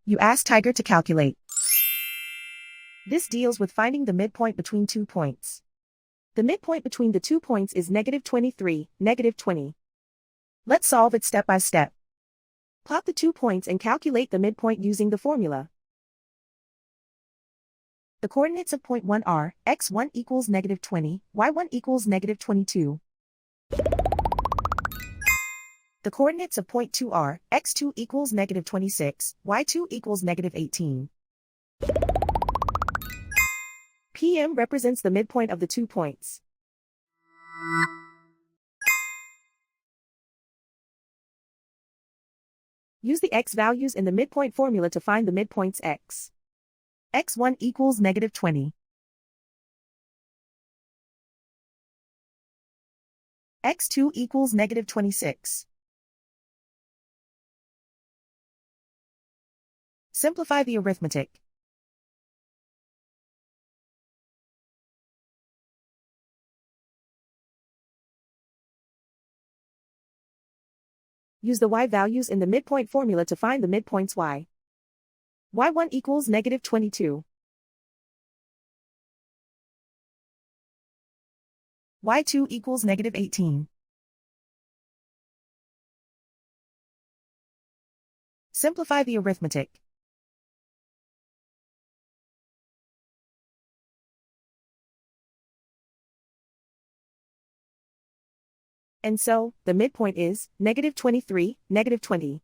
You ask Tiger to calculate. This deals with finding the midpoint between 2 points. The midpoint between the 2 points is -23, -20. Let's solve it step by step. Plot the 2 points and calculate the midpoint using the formula. The coordinates of point 1 are, x1 equals -20, y1 equals -22. The coordinates of point 2 are, x2 equals -26, y2 equals -18. PM represents the midpoint of the 2 points. Use the x values in the midpoint formula to find the midpoints x. x1 equals -20. x2 equals -26. Simplify the arithmetic. Use the y values in the midpoint formula to find the midpoints y. y1 equals -22. y2 equals -18. Simplify the arithmetic. And so, the midpoint is -23, -20.